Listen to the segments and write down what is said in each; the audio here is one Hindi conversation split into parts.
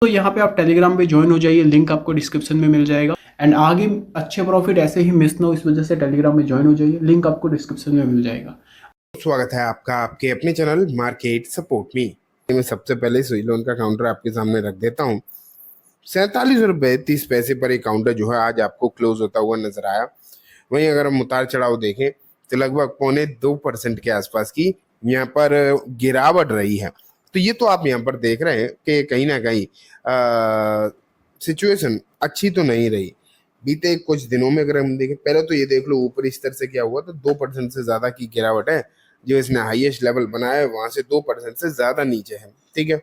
तो यहाँ पे आप टेलीग्राम पे ज्वाइन हो जाइए, लिंक आपको डिस्क्रिप्शन में मिल जाएगा। एंड आगे अच्छे प्रॉफिट ऐसे ही मिस ना हो, इस वजह से टेलीग्राम में ज्वाइन हो जाइए, लिंक आपको डिस्क्रिप्शन में मिल जाएगा। स्वागत है आपका आपके अपने चैनल मार्केट सपोर्ट मी। मैं सबसे पहले स्विच लोन का काउंटर आपके सामने रख देता हूँ। 47 रुपये 30 पैसे पर एक काउंटर जो है आज आपको क्लोज होता हुआ नजर आया। वहीं अगर हम उतार चढ़ाव देखें तो लगभग 0.25% के आसपास की यहाँ पर गिरावट रही है। तो ये तो आप यहाँ पर देख रहे हैं कि कहीं ना कहीं सिचुएशन अच्छी तो नहीं रही। बीते कुछ दिनों में अगर हम देखें, पहले तो ये देख लो ऊपरी स्तर से क्या हुआ, तो 2% से ज्यादा की गिरावट है। जो इसने हाईएस्ट लेवल बनाया है वहां से 2% से ज्यादा नीचे है। ठीक है,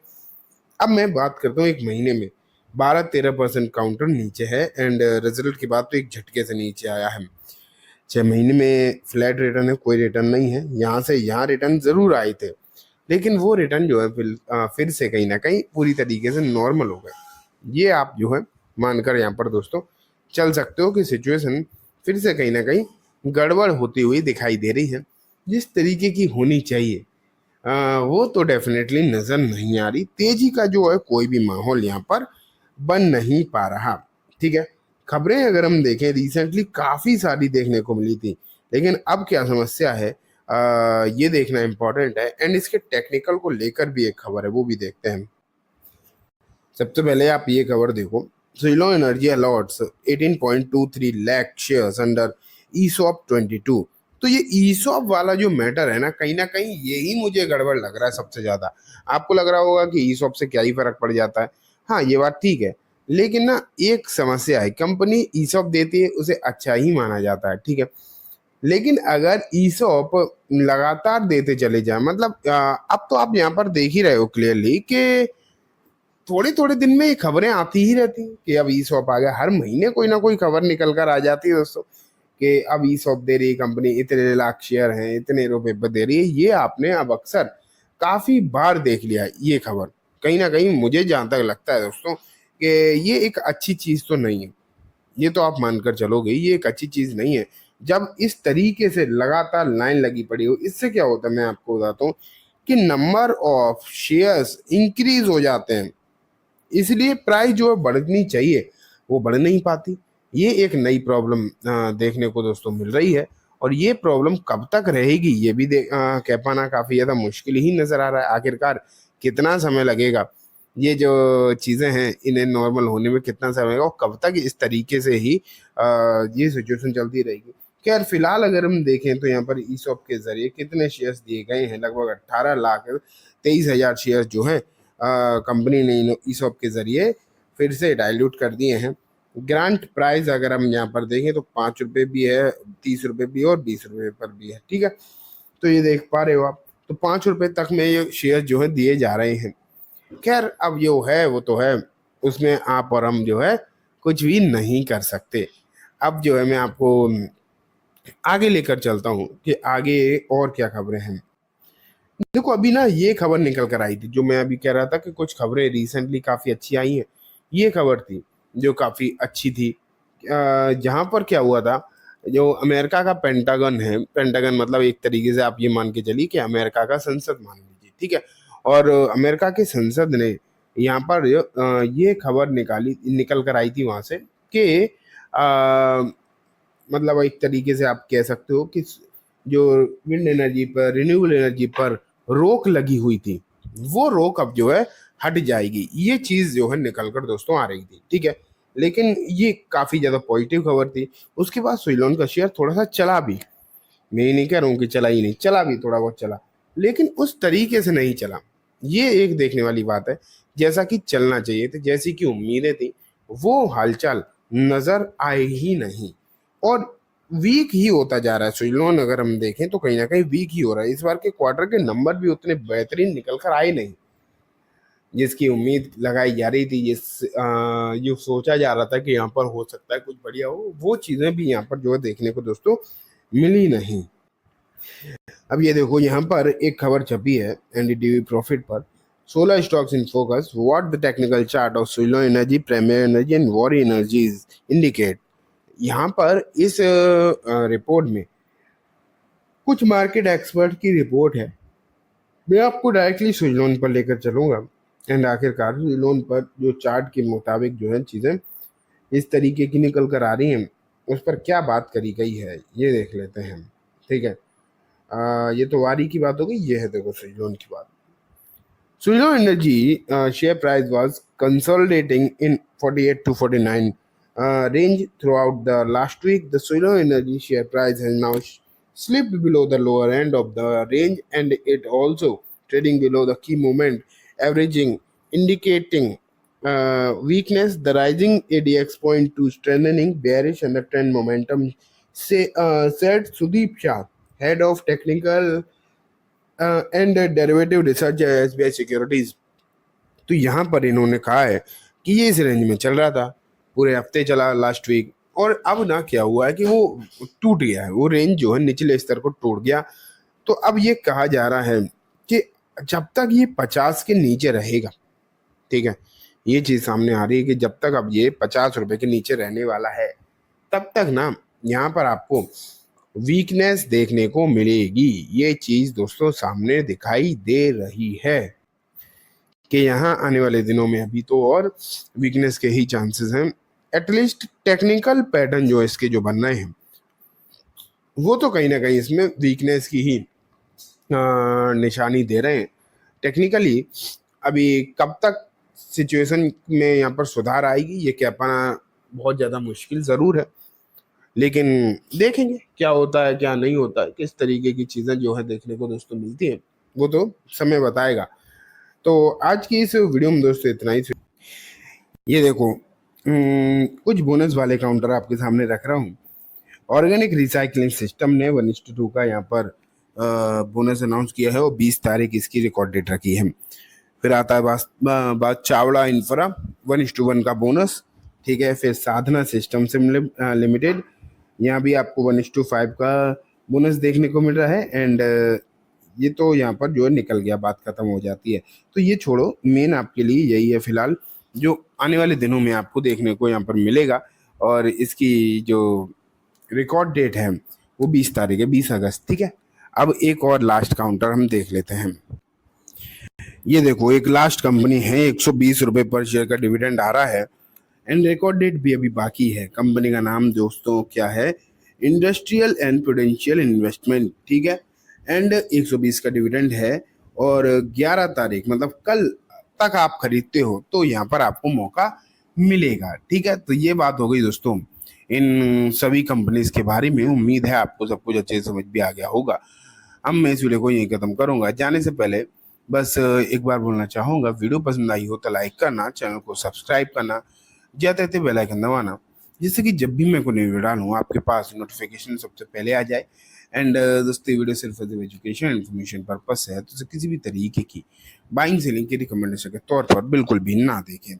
अब मैं बात करता हूँ एक महीने में 12-13% काउंटर नीचे है। एंड रिजल्ट के बाद तो एक झटके से नीचे आया है। 6 महीने में फ्लैट रिटर्न है, कोई रिटर्न नहीं है। यहाँ से यहाँ रिटर्न जरूर आए थे, लेकिन वो रिटर्न जो है फिर से कहीं ना कहीं पूरी तरीके से नॉर्मल हो गए। ये आप जो है मानकर यहाँ पर दोस्तों चल सकते हो कि सिचुएशन फिर से कहीं ना कहीं गड़बड़ होती हुई दिखाई दे रही है। जिस तरीके की होनी चाहिए वो तो डेफिनेटली नजर नहीं आ रही। तेजी का जो है कोई भी माहौल यहाँ पर बन नहीं पा रहा। ठीक है, खबरें अगर हम देखें रिसेंटली काफी सारी देखने को मिली थी, लेकिन अब क्या समस्या है ये देखना इंपॉर्टेंट है। एंड इसके टेक्निकल को लेकर भी एक खबर है, वो भी देखते हैं। सबसे पहले आप ये खबर देखो, Ceylon Energy a lots 18.23 lakh shares under ESOP 22। तो ये ESOP वाला जो मैटर है ना कहीं यही मुझे गड़बड़ लग रहा है सबसे ज्यादा। आपको लग रहा होगा कि ESOP से क्या ही फर्क पड़ जाता है। हाँ, ये बात ठीक है, लेकिन ना एक समस्या है, कंपनी ESOP देती है उसे अच्छा ही माना जाता है। ठीक है, लेकिन अगर ESOP लगातार देते चले जाए, मतलब अब तो आप यहाँ पर देख ही रहे हो क्लियरली कि थोड़े थोड़े दिन में ये खबरें आती ही रहती हैं कि अब ESOP आ गया। हर महीने कोई ना कोई खबर निकल कर आ जाती है दोस्तों कि अब ESOP दे रही है कंपनी, इतने लाख शेयर हैं, इतने रुपए पर दे रही है। ये आपने अब अक्सर काफी बार देख लिया है ये खबर। कहीं ना कहीं मुझे जहां तक लगता है दोस्तों कि ये एक अच्छी चीज तो नहीं है। ये तो आप मानकर चलोगे, ये एक अच्छी चीज नहीं है जब इस तरीके से लगातार लाइन लगी पड़ी हो। इससे क्या होता है मैं आपको बताता हूँ कि नंबर ऑफ शेयर्स इंक्रीज हो जाते हैं, इसलिए प्राइस जो है बढ़नी चाहिए वो बढ़ नहीं पाती। ये एक नई प्रॉब्लम देखने को दोस्तों मिल रही है। और ये प्रॉब्लम कब तक रहेगी ये भी कह पाना काफी ज्यादा मुश्किल ही नजर आ रहा है। आखिरकार कितना समय लगेगा, ये जो चीजें हैं इन्हें नॉर्मल होने में कितना समय लगेगा, और कब तक इस तरीके से ही ये सिचुएशन चलती रहेगी। खैर फिलहाल अगर हम देखें तो यहाँ पर ESOP के जरिए कितने शेयर्स दिए गए हैं, लगभग 18,23,000 शेयर्स जो हैं कंपनी ने ESOP के जरिए फिर से डाइल्यूट कर दिए हैं। ग्रांट प्राइस अगर हम यहाँ पर देखें तो 5 रुपये भी है, 30 रुपये भी है और 20 रुपये पर भी है। ठीक है, तो ये देख पा रहे हो आप, तो 5 रुपये तक में ये शेयर जो है दिए जा रहे हैं। खैर अब जो है वो तो है, उसमें आप और हम जो है कुछ भी नहीं कर सकते। अब जो है मैं आपको आगे लेकर चलता हूँ कि आगे और क्या खबरें हैं। देखो अभी ना ये खबर निकल कर आई थी, जो मैं अभी कह रहा था कि कुछ खबरें रिसेंटली काफी अच्छी आई हैं। ये खबर थी जो काफी अच्छी थी। जहां पर क्या हुआ था, जो अमेरिका का पेंटागन है, पेंटागन मतलब एक तरीके से आप ये मान के चलिए कि अमेरिका का संसद मान लीजिए। ठीक है, और अमेरिका के संसद ने यहाँ पर ये खबर निकल कर आई थी वहां से कि मतलब एक तरीके से आप कह सकते हो कि जो विंड एनर्जी पर, रिन्यूएबल एनर्जी पर रोक लगी हुई थी, वो रोक अब जो है हट जाएगी। ये चीज जो है निकल कर दोस्तों आ रही थी। ठीक है, लेकिन ये काफी ज्यादा पॉजिटिव खबर थी। उसके बाद सुइलोन का शेयर थोड़ा सा चला भी, मैं ये नहीं कह रहा हूँ कि चला ही नहीं, चला भी, थोड़ा बहुत चला, लेकिन उस तरीके से नहीं चला। ये एक देखने वाली बात है। जैसा कि चलना चाहिए था, जैसी कि उम्मीदें थी, वो हालचाल नजर आए ही नहीं, और वीक ही होता जा रहा है। सुइलोन अगर हम देखें तो कहीं ना कहीं वीक ही हो रहा है। इस बार के क्वार्टर के नंबर भी उतने बेहतरीन निकल कर आए नहीं जिसकी उम्मीद लगाई जा रही थी। ये सोचा जा रहा था कि यहाँ पर हो सकता है कुछ बढ़िया हो, वो चीजें भी यहाँ पर जो है देखने को दोस्तों मिली नहीं। अब ये देखो यहाँ पर एक खबर छपी है NDTV प्रॉफिट पर, 16 stocks in focus, what the technical chart of Suzlon energy, Premier energy and Waaree energies indicate. यहाँ पर इस रिपोर्ट में कुछ मार्केट एक्सपर्ट की रिपोर्ट है। मैं आपको डायरेक्टली सुइलोन पर लेकर चलूंगा। एंड आखिरकार लोन पर जो चार्ट के मुताबिक जो है चीज़ें इस तरीके की निकल कर आ रही हैं, उस पर क्या बात करी गई है ये देख लेते हैं हम। ठीक है, ये तो वारी की बात हो गई। ये है देखो सुइलोन की बात। Suino Energy share price was consolidating in 48 to 49 range throughout the last week. The Suino Energy share price has now slipped below the lower end of the range, and it also trading below the key moment averaging, indicating weakness. The rising ADX point to strengthening bearish and the trend momentum, said Sudeep Shah, head of technical and derivative research SBI securities. तो यहाँ पर इन्होंने कहा है कि ये इस रेंज में चल रहा था, पूरे हफ्ते चला लास्ट वीक, और अब ना क्या हुआ है कि वो टूट गया है, वो रेंज जो है निचले स्तर को टूट गया। तो अब ये कहा जा रहा है कि जब तक ये 50 के नीचे रहेगा, ठीक है, ये चीज़ सामने आ रही है कि जब तक अब ये 50 रुपए के नीचे रहने वाला है, तब तक ना यहाँ पर आपको वीकनेस देखने को मिलेगी। ये चीज दोस्तों सामने दिखाई दे रही है कि यहाँ आने वाले दिनों में अभी तो और वीकनेस के ही चांसेस हैं। एटलीस्ट टेक्निकल पैटर्न जो इसके जो बन रहे हैं वो तो कहीं ना कहीं इसमें वीकनेस की ही निशानी दे रहे हैं। टेक्निकली अभी कब तक सिचुएशन में यहाँ पर सुधार आएगी ये कह पाना बहुत ज़्यादा मुश्किल ज़रूर है, लेकिन देखेंगे क्या होता है क्या नहीं होता है, किस तरीके की चीज़ें जो है देखने को दोस्तों मिलती है वो तो समय बताएगा। तो आज की इस वीडियो में दोस्तों इतना ही। ये देखो कुछ बोनस वाले काउंटर आपके सामने रख रहा हूँ। ऑर्गेनिक रिसाइकलिंग सिस्टम ने 1:2 का यहाँ पर बोनस अनाउंस किया है और 20 तारीख इसकी रिकॉर्ड डेट रखी है। फिर आता है बात चावड़ा इंफ्रा 1:1 का बोनस, ठीक है। फिर साधना सिस्टम से लिमिटेड, यहाँ भी आपको 1:5 का बोनस देखने को मिल रहा है। एंड ये तो यहाँ पर जो है निकल गया, बात खत्म हो जाती है। तो ये छोड़ो, मेन आपके लिए यही है फिलहाल जो आने वाले दिनों में आपको देखने को यहाँ पर मिलेगा। और इसकी जो रिकॉर्ड डेट है वो 20 तारीख है, 20 अगस्त, ठीक है। अब एक और लास्ट काउंटर हम देख लेते हैं। ये देखो एक लास्ट कंपनी है, 120 रुपये पर शेयर का डिविडेंड आ रहा है एंड रिकॉर्ड डेट भी अभी बाकी है। कंपनी का नाम दोस्तों क्या है, इंडस्ट्रियल एंड प्रूडेंशियल इन्वेस्टमेंट, ठीक है। एंड 120 का डिविडेंड है और 11 तारीख मतलब कल तक आप खरीदते हो तो यहाँ पर आपको मौका मिलेगा, ठीक है। तो ये बात हो गई दोस्तों इन सभी कंपनीज के बारे में। उम्मीद है आपको सब कुछ अच्छे से समझ भी आ गया होगा। अब मैं इस वीडियो को यहीं खत्म करूंगा। जाने से पहले बस एक बार बोलना चाहूँगा, वीडियो पसंद आई हो तो लाइक करना, चैनल को सब्सक्राइब करना, जाते थे बेल आइकन दबाना, जिससे कि जब भी मैं कोई वीडियो डालूँ आपके पास नोटिफिकेशन सबसे पहले आ जाए। एंड दोस्तों वीडियो सिर्फ एजुकेशन इन्फॉर्मेशन पर्पस है, तो किसी भी तरीके की बाइंग सेलिंग की रिकमेंडेशन के तौर पर बिल्कुल भी ना देखें।